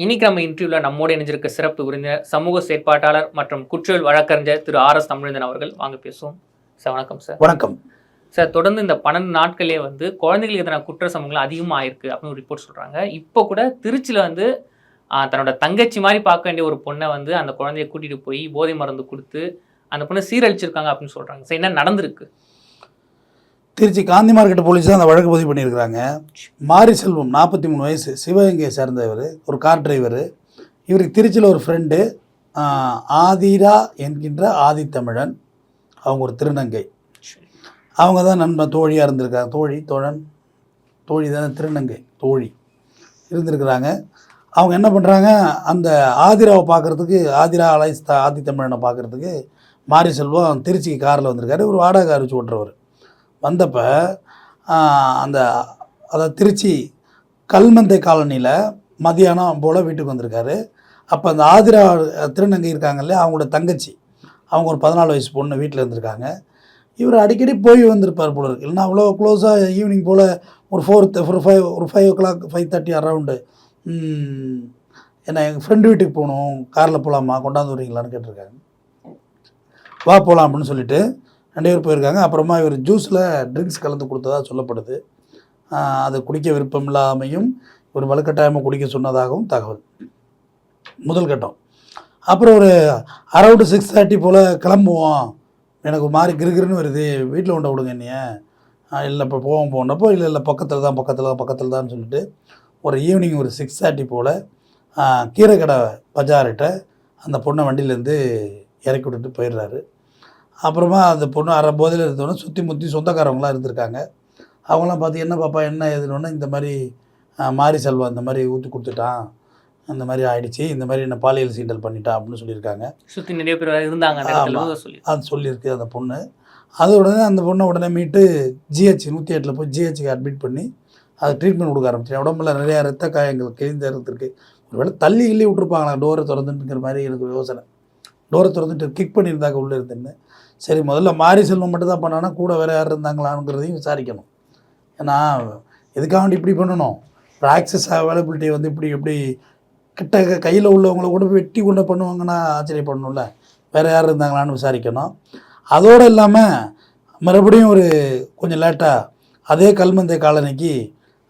இன்னைக்கு நம்ம இன்டர்வியூல நம்மோடு இணைஞ்சிருக்க சிறப்பு விருந்தினர் சமூக செயற்பாட்டாளர் மற்றும் குற்றவியல் வழக்கறிஞர் திரு RS தமிழ்ந்தன் அவர்கள். வாங்க பேசுவோம் சார். வணக்கம் சார். வணக்கம் சார். தொடர்ந்து இந்த 12 நாட்களே குழந்தைகளுக்கு எதிரான குற்ற சம்பவங்கள் அதிகமாக ஆயிருக்கு அப்படின்னு ஒரு ரிப்போர்ட் சொல்றாங்க. இப்போ கூட திருச்சியில் தன்னோட தங்கச்சி மாதிரி பார்க்க வேண்டிய ஒரு பொண்ணை அந்த குழந்தைய கூட்டிட்டு போய் போதை மருந்து கொடுத்து அந்த பொண்ணை சீரழிச்சிருக்காங்க அப்படின்னு சொல்றாங்க. சார், என்ன நடந்திருக்கு? திருச்சி காந்தி மார்க்கெட் போலீஸ் தான் அந்த வழக்கு பதிவு பண்ணியிருக்கிறாங்க. மாரி செல்வம் 43 வயசு, சிவகங்கையை சேர்ந்தவர், ஒரு கார் டிரைவர். இவருக்கு திருச்சியில் ஒரு ஃப்ரெண்டு ஆதிரா என்கின்ற ஆதித்தமிழன், அவங்க ஒரு திருநங்கை. அவங்க தான் நண்பன் தோழியாக இருந்திருக்காங்க. தோழி தானே, திருநங்கை தோழி இருந்திருக்கிறாங்க. அவங்க என்ன பண்ணுறாங்க, அந்த ஆதிராவை பார்க்குறதுக்கு, ஆதிரா அலைஸ் ஆதித்தமிழனை பார்க்குறதுக்கு மாரி செல்வம் திருச்சிக்கு காரில் வந்திருக்காரு. ஒரு வாடகை கார் வச்சு ஓட்டுறவர். வந்தப்போ அதாவது திருச்சி கல்மந்தை காலனியில் மதியானம் போல் வீட்டுக்கு வந்திருக்காரு. அப்போ அந்த ஆதிரா திருநங்கை இருக்காங்கல்ல, அவங்களோட தங்கச்சி, அவங்க ஒரு 14 வயசு பொண்ணு வீட்டில் இருந்திருக்காங்க. இவர் அடிக்கடி போய் வந்திருப்பார் போல இருக்கு. இல்லைன்னா அவ்வளோ க்ளோஸாக ஈவினிங் போல் ஒரு 5 o'clock 5:30 அரவுண்டு என்ன எங்கள் ஃப்ரெண்டு வீட்டுக்கு போகணும், காரில் போகலாமா, கொண்டாந்து வரீங்களான்னு கேட்டிருக்காங்க. வா போகலாம் அப்படின்னு சொல்லிட்டு 2 பேர் போயிருக்காங்க. அப்புறமா இவர் ஜூஸில் ட்ரிங்க்ஸ் கலந்து கொடுத்ததாக சொல்லப்படுது. அது குடிக்க விருப்பம் இல்லாமையும் ஒரு வலுக்கட்டாயமாக குடிக்க சொன்னதாகவும் தகவல். முதல் கட்டம். அப்புறம் ஒரு அரௌண்டு 6:30 போல் கிளம்புவோம், எனக்கு ஒரு மாதிரி கிருகிருன்னு வருது, வீட்டில் கொண்ட விடுங்க என்னைய. இல்லை இப்போ போனப்போ இல்லை பக்கத்தில் தான் சொல்லிட்டு ஒரு ஈவினிங் ஒரு 6:30 போல் கீரைக்கடை பஜார்கிட்ட அந்த பொண்ணை வண்டியிலேருந்து இறக்கி விட்டுட்டு போயிடுறாரு. அப்புறமா அந்த பொண்ணு அரை போதையில் இருந்தோன்னே சுற்றி முற்றி சொந்தக்காரவங்களாம் இருந்திருக்காங்க. அவங்களாம் பார்த்து என்ன பாப்பா என்ன ஏதுன்னு, இந்த மாதிரி மாரி செல்வம் இந்த மாதிரி ஊற்றி கொடுத்துட்டான், அந்த மாதிரி ஆயிடுச்சு, இந்த மாதிரி என்ன பாலியல் சீண்டல் பண்ணிட்டான் அப்படின்னு சொல்லியிருக்காங்க. சுற்றி நிறைய பேர் இருந்தாங்க. அது சொல்லியிருக்கு அந்த பொண்ணு. அது உடனே அந்த பொண்ணை உடனே மீட்டு GH 108 போய் GHக்கு அட்மிட் பண்ணி அது ட்ரீட்மெண்ட் கொடுக்க ஆரம்பிச்சேன். உடம்புல நிறையா ரத்த காயங்கள் கிழிந்த இருக்குது. ஒரு வேளை தள்ளி விட்டுருப்பாங்களா டோரை திறந்துட்டுங்கிற மாதிரி எனக்கு யோசனை. டோரை திறந்துட்டு கிக் பண்ணியிருந்தாங்க உள்ளே இருந்துன்னு. சரி, முதல்ல மாரி செல்வம் மட்டும் தான் பண்ணானா கூட வேறு யார் இருந்தாங்களாங்கிறதையும் விசாரிக்கணும். ஏன்னா எதுக்காக வேண்டி இப்படி பண்ணணும்? ஒரு ஆக்சஸ் அவைலபிலிட்டி எப்படி கிட்ட கையில் உள்ளவங்கள கூட வெட்டி கொண்டு பண்ணுவாங்கன்னா ஆச்சரியப்படணும்ல. வேறு யார் இருந்தாங்களான்னு விசாரிக்கணும். அதோடு இல்லாமல் மறுபடியும் ஒரு கொஞ்சம் லேட்டாக அதே கல்மந்தை காலனிக்கு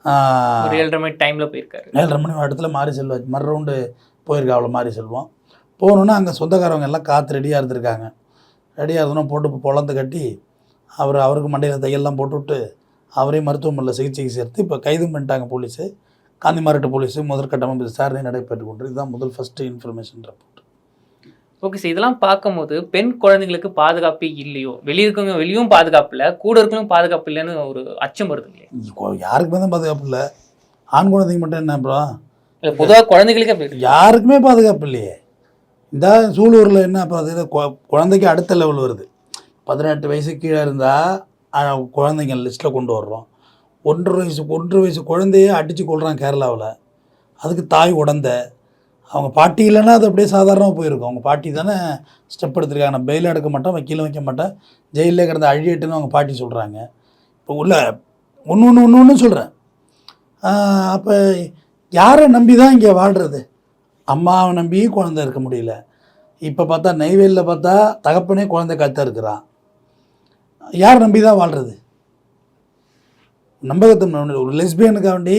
7:30 மணி டைமில் போயிருக்காரு. 7:30 மணி இடத்துல மாரி செல்வம் மறு ரவுண்டு போயிருக்கா அவ்வளோ. மாரி செல்வம் போகணுன்னா அங்கே சொந்தக்காரவங்க எல்லாம் காற்று ரெடியாக இருந்திருக்காங்க. ரெடியாக இருந்தோன்னா போட்டு பொழந்து கட்டி அவருக்கு மண்டையில் தையெல்லாம் போட்டுவிட்டு அவரையும் மருத்துவமனையில் சிகிச்சைக்கு சேர்த்து இப்போ கைதும் பண்ணிட்டாங்க போலீஸு. காந்தி மார்க்கெட் போலீஸு முதற்கட்டமாக விசாரணை நடைபெற்று கொண்டு. இதுதான் first information report. Okay sir. இதெல்லாம் பார்க்கும்போது பெண் குழந்தைங்களுக்கு பாதுகாப்பு இல்லையோ, வெளியும் பாதுகாப்பு இல்லை, கூட இருக்கவங்களும் பாதுகாப்பு இல்லைன்னு ஒரு அச்சம் வருது இல்லையா? யாருக்குமே தான் பாதுகாப்பு இல்லை. ஆண் குழந்தைங்க மட்டும் என்ன அப்புறம் பொதுவாக குழந்தைகளுக்கு யாருக்குமே பாதுகாப்பு இல்லையே. இந்த சூலூரில் என்ன அப்போ அது குழந்தைக்கு அடுத்த லெவல் வருது. 18 வயசு கீழே இருந்தால் குழந்தைங்க லிஸ்ட்டில் கொண்டு வர்றோம். 1.5 வயசு குழந்தையே அடித்து கொள்கிறான் கேரளாவில். அதுக்கு தாய் உடந்த அவங்க பாட்டி இல்லைன்னா அது அப்படியே சாதாரணமாக போயிருக்கும். அவங்க பாட்டி தானே ஸ்டெப் எடுத்துருக்காங்க. நான் பெயில் எடுக்க மாட்டேன், வக்கீலும் வைக்க மாட்டேன், ஜெயிலே கிடந்த அழியட்டுன்னு அவங்க பாட்டி சொல்கிறாங்க. இப்போ உள்ள ஒன்று சொல்கிறேன். அப்போ யாரை நம்பி தான் இங்கே வாழ்கிறது? அம்மாவை நம்பியும் குழந்தை இருக்க முடியல. இப்போ பார்த்தா நெய்வேலியில் பார்த்தா தகப்பனே குழந்தை கத்த இருக்கிறான். யார் நம்பி தான் வாழ்கிறது? நம்பகத்தம். ஒரு லெஸ்பியனுக்காக வேண்டி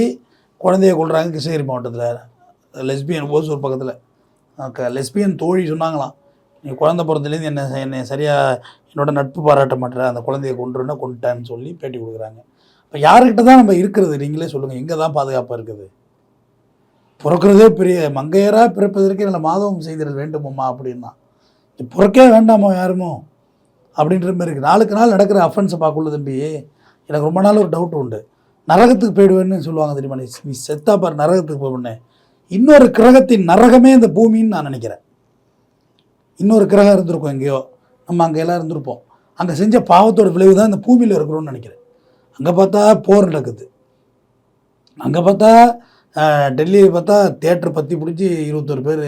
குழந்தைய கொள்கிறாங்க கிருஷ்ணகிரி மாவட்டத்தில். லெஸ்பியன் ஓசூர் பக்கத்தில் லெஸ்பியன் தோழி சொன்னாங்களாம், நீ குழந்தை பிறந்தலேருந்து என்னை சரியாக என்னோட நட்பு பாராட்ட மாட்டேற, அந்த குழந்தைய கொண்டுட்டேன்னு சொல்லி பேட்டி கொடுக்குறாங்க. இப்போ யாருக்கிட்ட தான் நம்ம இருக்கிறது? நீங்களே சொல்லுங்கள், எங்கே தான் பாதுகாப்பாக இருக்குது? பிறக்கிறதே பெரிய மங்கையராக பிறப்பதற்கு நல்ல மாதவம் செய்திட வேண்டுமம்மா அப்படின்னா பிறக்கே வேண்டாமோ யாருமோ அப்படின்ற மாதிரி இருக்குது. நாளுக்கு நாள் நடக்கிற அஃபென்ஸை பார்க்கல தம்பி. எனக்கு ரொம்ப நாள் ஒரு டவுட் உண்டு. நரகத்துக்கு போயிடுவேன்னு சொல்லுவாங்க தெரியுமா? நீ செத்தா பாரு நரகத்துக்கு போவேன்னு. இன்னொரு கிரகத்தின் நரகமே இந்த பூமின்னு நான் நினைக்கிறேன். இன்னொரு கிரகம் இருந்திருக்கும் எங்கேயோ, நம்ம அங்கே எல்லாம் இருந்திருப்போம். அங்கே செஞ்ச பாவத்தோட விளைவு தான் இந்த பூமியில் இருக்கிறோன்னு நினைக்கிறேன். அங்கே பார்த்தா போர் நடக்குது, அங்கே பார்த்தா டெல்லியை பார்த்தா தேட்டர் பற்றி பிடிச்சி 21 பேர்,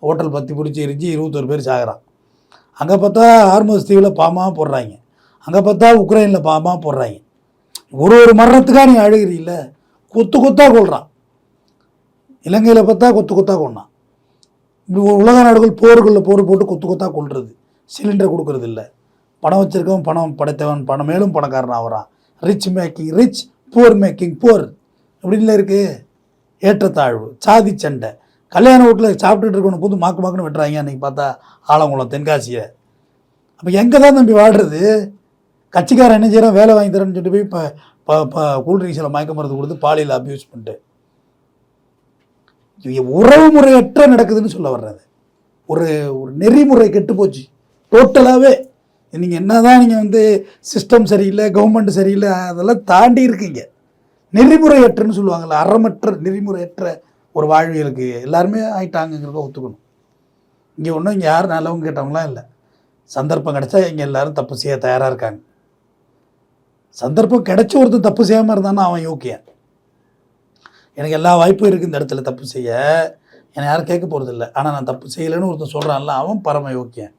ஹோட்டல் பற்றி பிடிச்சி எரிஞ்சு 21 பேர் சாகிறான். அங்கே பார்த்தா ஹார்மோஸ் தீவில் பாமாக போடுறாங்க, அங்கே பார்த்தா உக்ரைனில் பாமாக போடுறாங்க. ஒரு மரணத்துக்காக நீ அழுகிறீல்ல, கொத்தாக கொள்கிறான். இலங்கையில் பார்த்தா கொத்து கொத்தாக கொண்டான். இப்படி உலக நாடுகள் போர்களில் போர் போட்டு கொத்து கொத்தாக கொள்வது, சிலிண்டர் கொடுக்கறது இல்லை. பணம் வச்சிருக்கவன் பணம் படைத்தவன் பணம் மேலும் பணக்காரன் ஆகிறான். Rich making rich, poor making poor இப்படின்ல இருக்குது. ஏற்றத்தாழ்வு, சாதி சண்டை, கல்யாண வீட்டில் சாப்பிட்டுட்டு இருக்கணும் புது மாக்கு மாக்குன்னு வெட்டுறாங்க. அன்றைக்கி பார்த்தா ஆலங்குளம் தென்காசியை. அப்போ எங்கே தான் தம்பி வாடுறது? கட்சிக்காரன் என்ன செய்கிறான், வேலை வாங்கி தரேன்னு சொல்லிட்டு போய் இப்போ கூல்ட்ரிங்ஸில் மயக்க மருந்து கொடுத்து பாலியல் அப்யூஸ் பண்ணிட்டு உறவு முறையற்ற நடக்குதுன்னு சொல்ல வர்றது. ஒரு ஒரு நெறிமுறை கெட்டு போச்சு டோட்டலாகவே. நீங்கள் என்ன தான் நீங்கள் வந்து சிஸ்டம் சரியில்லை, கவர்மெண்ட் சரியில்லை, அதெல்லாம் தாண்டி இருக்கீங்க. நெறிமுறையற்றன்னு சொல்லுவாங்கள்ல, அறமற்ற நெறிமுறையற்ற ஒரு வாழ்வியலுக்கு எல்லாருமே ஆயிட்டாங்கிறத ஒத்துக்கணும். இங்கே ஒன்றும் இங்கே யாரும் நல்லவங்க கேட்டவங்களாம் இல்லை. சந்தர்ப்பம் கிடைச்சா இங்கே எல்லோரும் தப்பு செய்ய தயாராக இருக்காங்க. சந்தர்ப்பம் கிடைச்ச ஒருத்தன் தப்பு செய்யாமல் இருந்தான்னா அவன் யோக்கியன். எனக்கு எல்லா வாய்ப்பும் இருக்குது இந்த இடத்துல தப்பு செய்ய, என்னை யாரும் கேட்க போகிறது இல்லை. ஆனால் நான் தப்பு செய்யலைன்னு ஒருத்தன் சொல்கிறான்ல, அவன் பரம யோக்கியன்.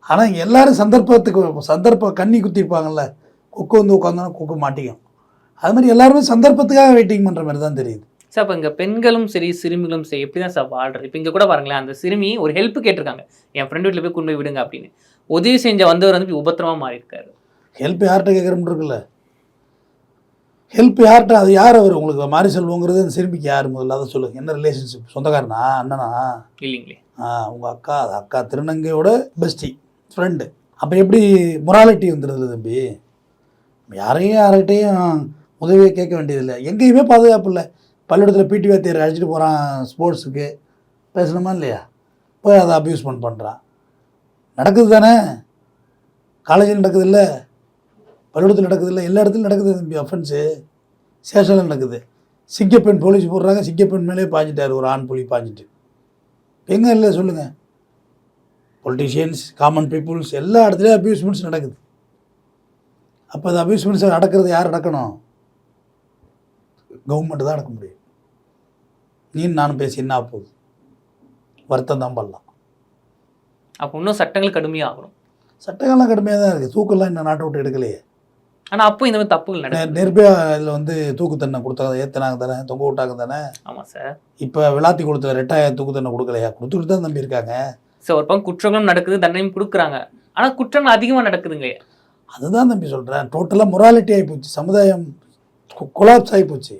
ஆனால் இங்கே எல்லோரும் சந்தர்ப்பம் கண்ணி குத்திருப்பாங்கள்ல, கொக்கு வந்து உட்காந்தோன்னா கொக்கு மாட்டிக்கும். அது மாதிரி எல்லாருமே சந்தர்ப்பத்துக்காக வெயிட்டிங் பண்ணுற மாதிரி தான் தெரியுது. சார் இப்போ இங்கே பெண்களும் சரி சிறுமிகளும் சரி எப்படி தான் சார் வாழ்றது? இப்போ இங்கே கூட பாருங்களேன், அந்த சிறுமி ஒரு ஹெல்ப் கேட்டிருக்காங்க, என் ஃப்ரெண்டு வீட்டில் போய் கொண்டு போய் விடுங்க அப்படின்னு. உதவி செஞ்ச வந்தவர் வந்து உபத்திரமாக மாறி இருக்காரு. ஹெல்ப் யார்கிட்ட கேட்குறோம்னு இருக்குல்ல, ஹெல்ப் யார்கிட்ட, அது யார் அவர் உங்களுக்கு மாறி செல்வங்கிறது அந்த சிறுமிக்கு யார் முதல்ல அதை சொல்லுங்கள். என்ன ரிலேஷன்ஷிப், சொந்தக்காரனா அண்ணனா? இல்லைங்களே. உங்கள் அக்கா திருநங்கையோட பெஸ்டி ஃப்ரெண்டு. அப்போ எப்படி மொராலிட்டி வந்துடுது தம்பி? யார்கிட்டையும் உதவியை கேட்க வேண்டியதில்லை. எங்கேயுமே பாதுகாப்பு இல்லை. பள்ளிக்கூடத்தில் பிடி வாத்தியார் அழைச்சிட்டு போகிறான் ஸ்போர்ட்ஸுக்கு, பேசணுமா இல்லையா? போய் அதை அப்யூஸ்மெண்ட் பண்ணுறான். நடக்குது தானே, காலேஜில் நடக்குது இல்லை, பள்ளிக்கூடத்தில் நடக்குது இல்லை, எல்லா இடத்துலையும் நடக்குது தம்பி அஃபென்ஸு. ஸ்டேஷனில் நடக்குது. சிங்கப்பெண் போலீஸ் போடுறாங்க, சிங்கப்பெண் மேலே பாஞ்சிட்டார் ஒரு ஆண் புலி பாஞ்சிட்டு. எங்கே இல்லை சொல்லுங்கள்? பொலிட்டீஷியன்ஸ், காமன் பீப்புள்ஸ் எல்லா இடத்துலையும் அப்யூஸ்மெண்ட்ஸ் நடக்குது. அப்போ அந்த அப்யூஸ்மெண்ட்ஸ் நடக்கிறது யார் நடக்கணும்? கவர்மெண்ட் தான் நடக்க முடியும். நீ நானும் பேசி என்ன போகுது? வருத்தம் தான் பண்ணலாம். அப்போ இன்னும் சட்டங்கள் கடுமையாகணும். சட்டங்கள்லாம் கடுமையாக தான் இருக்குது. தூக்கெல்லாம் இன்னும் நாட்டை விட்டு எடுக்கலையே. ஆனால் அப்போ இந்த மாதிரி தப்புகள் நடக்குது. நிர்பயா இதில் வந்து தூக்கு தண்டனை கொடுத்தாங்க, ஏற்றினாங்க தானே, தொங்க விட்டாங்க தானே. ஆமாம் சார். இப்போ விளாத்தி கொடுத்த ரெட்டாயிரம் தூக்கு தண்டனை கொடுக்கலையா? கொடுத்துட்டு தான் தம்பி இருக்காங்க. சார் ஒரு பக்கம் குற்றங்களும் நடக்குது, தண்டனையும் கொடுக்குறாங்க. ஆனால் குற்றங்கள் அதிகமாக நடக்குதுங்க. அதுதான் தம்பி சொல்கிறேன். டோட்டலாக மொராலிட்டி ஆகிப்போச்சு, சமுதாயம் கொலாப்ஸ் ஆகிப்போச்சு.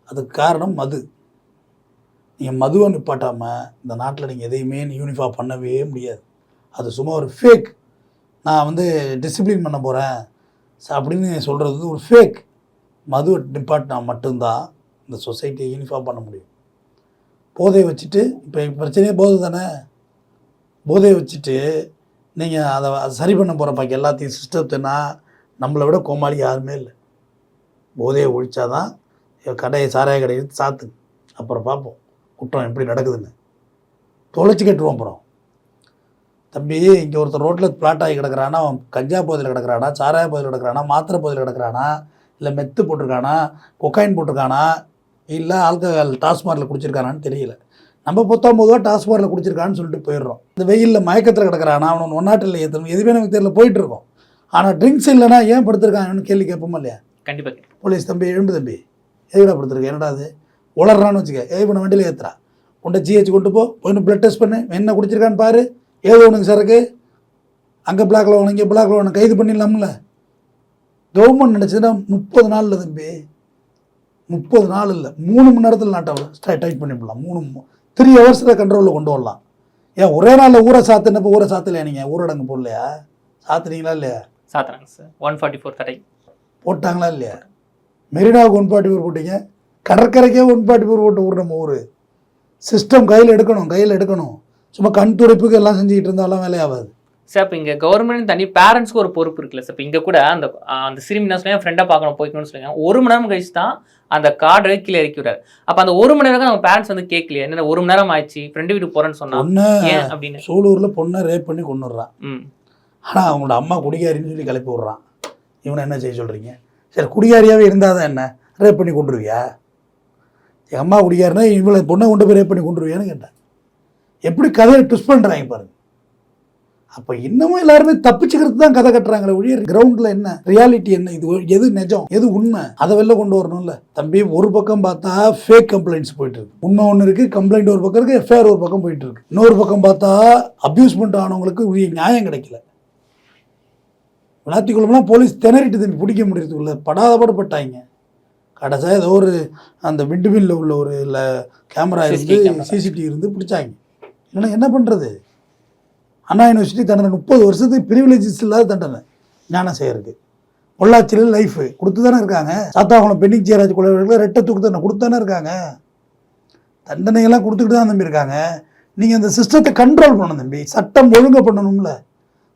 அதுக்கு காரணம் மது. நீங்கள் மதுவை நிப்பாட்டாமல் இந்த நாட்டில் நீங்கள் எதையுமே யூனிஃபார்ம் பண்ணவே முடியாது. அது சும்மா ஒரு ஃபேக். நான் வந்து டிசிப்ளின் பண்ண போகிறேன் அப்படின்னு சொல்கிறது ஒரு ஃபேக். மதுவை நிப்பாட்டினா மட்டும்தான் இந்த சொசைட்டியை யூனிஃபார்ம் பண்ண முடியும். போதையை வச்சுட்டு இப்போ பிரச்சனையே போதை தானே. போதையை வச்சுட்டு நீங்கள் அதை சரி பண்ண போகிற பாக்கி எல்லாத்தையும் சிஸ்டத்துனா நம்மளை விட கோமாளி யாருமே இல்லை. போதையை ஒழிச்சாதான் கடையை சாராய கடையை சாத்து, அப்புறம் பார்ப்போம் குற்றம் எப்படி நடக்குதுன்னு. தொலைச்சி கட்டுருவோம். அப்புறம் தம்பி இங்கே ஒருத்தர் ரோட்டில் பிளாட் ஆகி கிடக்கிறானா, அவன் கஞ்சா போதையில் கிடக்கிறானா, சாராய போதையில் கிடக்கிறானா, மாத்திரை போதையில் கிடக்கிறானா, இல்லை மெத்து போட்டிருக்கானா, கொக்கைன் போட்டிருக்கானா, இல்லை ஆல்கஹால் டாஸ்மார்க்கில் குடிச்சிருக்கானான்னு தெரியல. நம்ம 19 ரூபா டாஸ்மார்க்கில் குடிச்சிருக்கான்னு சொல்லிட்டு போயிடுறோம். இந்த வெயிலில் மயக்கத்தில் கிடக்கிறானா, அவன் ஒன்னாட்டில் எதுவுமே நமக்கு தெரியல போயிட்டு இருக்கோம். ஆனால் ட்ரிங்க்ஸ் இல்லைனா ஏன் படுத்திருக்காங்கன்னு கேள்வி கேட்போமா இல்லையா? கண்டிப்பாக. போலீஸ் தம்பி எழும்பு தம்பி, எதுக்கடா படுத்துருக்க, என்னடா அது உளறான்னு வச்சுக்க, பண்ண வண்டியில் ஏற்றுறா, உன்னை ஜிஹெச் கொண்டு போய் பிளட் டெஸ்ட் பண்ணு, என்ன குடிச்சிருக்கான்னு பாரு, ஏதோ உனக்கு சரக்கு அங்கே பிளாக்ல உனக்கு இங்கே பிளாக்ல உனக்கு கைது பண்ணிடலாம்ல. கவர்மெண்ட் நினச்சதுன்னா 30 நாளில் தம்பி, 30 நாள் இல்லை 3 மணி நேரத்தில் நாட்டை டைட் பண்ணிவிடலாம். 3 ஹவர்ஸில் கண்ட்ரோலில் கொண்டு வரலாம். ஏன் ஒரே நாளில் ஊரை சாத்துனப்போ ஊரை சாத்தலையா? நீங்கள் ஊரடங்கு போடலையா? சாத்துனீங்களா இல்லையா? சாத்துறாங்க சார். 144 தடை போட்டாங்களா இல்லையா? மெரினாவுக்கு 144 போட்டீங்க, கடற்கரைக்கே 144 போட்டு ஊர். நம்ம ஊர் சிஸ்டம் கையில் எடுக்கணும். சும்மா கண் துடைப்புக்கு எல்லாம் செஞ்சுக்கிட்டு இருந்தாலும் வேலையாகாது சார். இப்போ இங்கே கவர்மெண்ட் தனி பேரண்ட்ஸ்க்கு ஒரு பொறுப்பு இருக்குல்ல சார். இப்போ இங்கே கூட அந்த சிறுமி என்ன சொல்லி ஃப்ரெண்டாக பார்க்கணும் போய்க்கணும்னு சொல்லுங்க, 1 மணி நேரம் கழிச்சு தான் அந்த கார்டு கீழே இறக்கி விடாரு. அப்போ அந்த 1 மணி நேரம் நம்ம பேரண்ட்ஸ் வந்து கேட்கலையே, என்ன 1 மணி நேரம் ஆயிடுச்சு ஃப்ரெண்டு வீட்டுக்கு போகிறேன்னு சொன்னா ஏன் அப்படின்னு. சூலூரில் பொண்ணை ரேப் பண்ணி கொண்டு வர்றான். ஆனால் அவங்களோட அம்மா குடிகாரின்னு சொல்லி கிளப்பி விட்றான். இவனை என்ன செய்ய சொல்கிறீங்க? சரி, குடிகாரியாகவே இருந்தால் தான் என்ன ரேப் பண்ணி கொண்டுருவியா? எங்கள் அம்மா குடிகாரினா இவளை பொண்ணை கொண்டு போய் ரேப் பண்ணி கொண்டுருவியான்னு கேட்டேன். எப்படி கதையை ட்விஸ்ட் பண்ணுறாங்க பாருங்க. அப்போ இன்னமும் எல்லாருமே தப்பிச்சுக்கிறது தான் கதை கட்டுறாங்களே ஒழிய கிரவுண்டில் என்ன ரியாலிட்டி என்ன, இது எது நிஜம் எது உண்மை, அதை வெளில கொண்டு வரணும்ல தம்பி. ஒரு பக்கம் பார்த்தா ஃபேக் கம்ப்ளைண்ட்ஸ் போயிட்டு இருக்கு, உண்மை ஒன்று இருக்குது, கம்ப்ளைண்ட் ஒரு பக்கம் இருக்குது, எஃப்ஐஆர் ஒரு பக்கம் போயிட்டு இருக்கு. இன்னொரு பக்கம் பார்த்தா அப்யூஸ்மெண்ட் ஆனவங்களுக்கு உரிய நியாயம் கிடைக்கல. விளாத்திக்குள்ளம்லாம் போலீஸ் திணறிட்டு தம்பி பிடிக்க முடியறதுக்குள்ள படாதபடப்பட்டாங்க. கடைசியாக ஏதோ ஒரு அந்த விண்டுமில்ல உள்ள ஒரு கேமரா இருந்து சிசிடிவி இருந்து பிடிச்சாங்க. இல்லைன்னா என்ன பண்ணுறது? அண்ணா யூனிவர்சிட்டி தண்டனை 30 வருஷத்துக்கு ப்ரிவிலேஜஸ் இல்லாத தண்டனை ஞானம் செய்யறதுக்கு. பொள்ளாச்சியில் லைஃப் கொடுத்து தானே இருக்காங்க. சாத்தாங்குளம் பெண்ணிக் ஜெயராஜ் கொலைவர்களுக்கு ரெட்டை தூக்கு தண்டனை கொடுத்து தானே இருக்காங்க. தண்டனைகள்லாம் கொடுத்துக்கிட்டு தான் தம்பி இருக்காங்க. நீங்கள் அந்த சிஸ்டத்தை கண்ட்ரோல் பண்ணணும் தம்பி, சட்டம் ஒழுங்கு பண்ணணும்ல.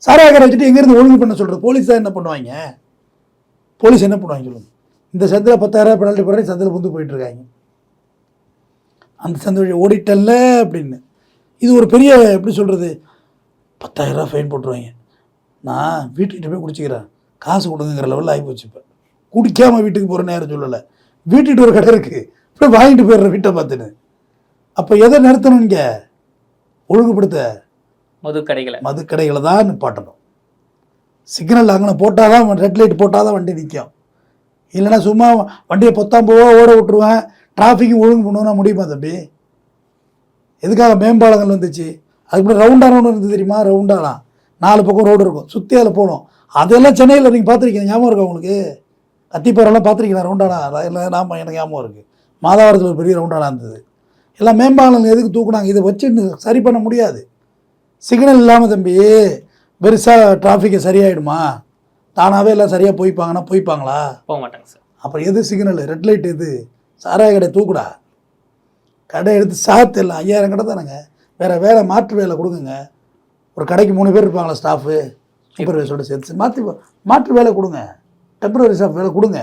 சாராயக்கார வச்சுட்டு எங்கேருந்து ஒழுங்கு பண்ண சொல்கிறது? போலீஸ் தான் என்ன பண்ணுவாங்க? போலீஸ் என்ன பண்ணுவாங்க சொல்லுங்கள்? இந்த சந்தில் 10,000 பெனால்ட்டி போடுற சந்தில் புந்து போயிட்டுருக்காங்க. அந்த சந்தை வழி ஓடிட்டல்ல அப்படின்னு. இது ஒரு பெரிய எப்படி சொல்கிறது, 10,000 ஃபைன் போட்டுருவாங்க. நான் வீட்டுக்கிட்ட போய் குடிச்சிக்கிறேன், காசு கொடுங்கிற லெவலில் ஆகிப்போச்சு. இப்போ குடிக்காமல் வீட்டுக்கு போகிற நேரம் சொல்லலை, வீட்டுக்கிட்ட ஒரு கடை இருக்குது, இப்படி வாங்கிட்டு போயிடுற வீட்டை பார்த்துன்னு. அப்போ எதை நிறுத்தணும்? இங்கே ஒழுங்குபடுத்த மதுக்கடைகளை தான் நிப்பாட்டணும். சிக்னல் அங்கே போட்டால் தான், ரெட் லைட் போட்டால் தான் வண்டி நிற்கும். இல்லைன்னா சும்மா வண்டியை பொத்தாம்பூவா ஓட விட்டுருவேன், டிராஃபிக்கும் ஒழுங்கு பண்ணுவோன்னா முடியுமா தம்பி? எதுக்காக மேம்பாலங்கள் வந்துச்சு? அதுக்கு ரவுண்டான ஒன்று இருந்தது தெரியுமா? ரவுண்டாலாம் 4 பக்கம் ரோடு இருக்கும், சுற்றி அதில் போகணும். அதெல்லாம் சென்னையில் நீங்கள் பார்த்துருக்கீங்க, ஞாபகம் இருக்கா உங்களுக்கு? அத்திப்பாரெல்லாம் பார்த்துருக்கீங்களா ரவுண்டானா? இல்லை நாம எனக்கு ஞாபகம் இருக்குது. மாதாவரத்தில் ஒரு பெரிய ரவுண்டானா இருந்தது. எல்லாம் மேம்பாலங்கள் எதுக்கு தூக்குனாங்க? இதை வச்சு சரி பண்ண முடியாது. சிக்னல் இல்லாமல் தம்பி பெருசாக டிராஃபிக்கை சரியாயிடுமா? தானாகவே எல்லாம் சரியாக போய்ப்பாங்களா? போக மாட்டாங்க சார். அப்புறம் எது சிக்னல், ரெட் லைட் எது? சாராய கடை தூக்குடா, கடை எடுத்து சாத்து. எல்லாம் 5000 கடை தானேங்க, வேறு மாற்று வேலை கொடுங்க. ஒரு கடைக்கு 3 பேர் இருப்பாங்களா ஸ்டாஃபு, சூப்பர்வைசரோட சேர்த்து மாற்று வேலை கொடுங்க, டெம்பரரி ஸ்டாஃப் வேலை கொடுங்க.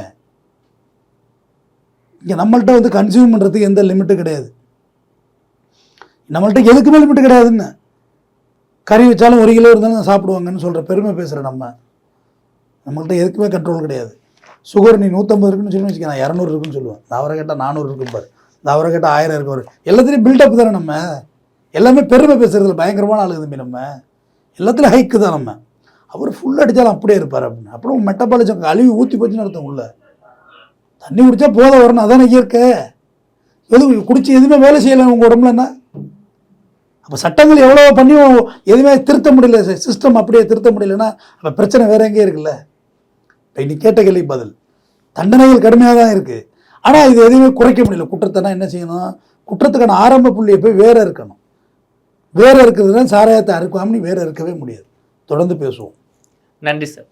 இங்கே நம்மள்கிட்ட வந்து கன்சியூம் பண்ணுறதுக்கு எந்த லிமிட்டும் கிடையாது. நம்மள்கிட்ட எதுக்குமே லிமிட்டு கிடையாதுன்னு. கறி வச்சாலும் 1 கிலோ இருந்தாலும் சாப்பிடுவாங்கன்னு சொல்கிற பெருமை பேசுகிறேன். நம்மள்கிட்ட எதுக்குமே கண்ட்ரோல் கிடையாது. சுகர் நீ 150 இருக்குன்னு சொல்லி வச்சுக்க, நான் 200 இருக்குன்னு சொல்லுவேன். இந்த அவரை கேட்டால் 400 இருக்கும் பாரு, இந்த அவரை கேட்டால் 1000 இருக்கு. எல்லாத்துலேயும் பில்டப் தானே நம்ம. எல்லாமே பெருமை பேசுகிறதுல பயங்கரமான ஆளுங்க தம்பி. நம்ம எல்லாத்துலேயும் ஹைக்கு தான். நம்ம அவர் ஃபுல் அடித்தாலும் அப்படியே இருப்பார் அப்படின்னு. அப்புறம் மெட்டபாலிசம் அழிவு ஊற்றி போச்சுன்னு அர்த்தம். உள்ள தண்ணி குடித்தா போதை வரணும், அதானே இயற்கை. குடிச்சு எதுவுமே வேலை செய்யலை உங்கள் உடம்புல என்ன? அப்போ சட்டங்கள் எவ்வளோ பண்ணியும் எதுவுமே திருத்த முடியல, சிஸ்டம் அப்படியே திருத்த முடியலன்னா அப்போ பிரச்சனை வேறு எங்கேயே இருக்குல்ல. இப்போ இன்னைக்கு கேட்ட கேள்வி பதில், தண்டனைகள் கடுமையாக தான் இருக்குது. ஆனால் இது எதுவுமே குறைக்க முடியல. குற்றத்தைனா என்ன செய்யணும்? குற்றத்துக்கான ஆரம்ப புள்ளியை போய் வேற இருக்கணும். வேற இருக்கிறதுனா சாராயத்தை அறுக்காம வேற இருக்கவே முடியாது. தொடர்ந்து பேசுவோம். நன்றி சார்.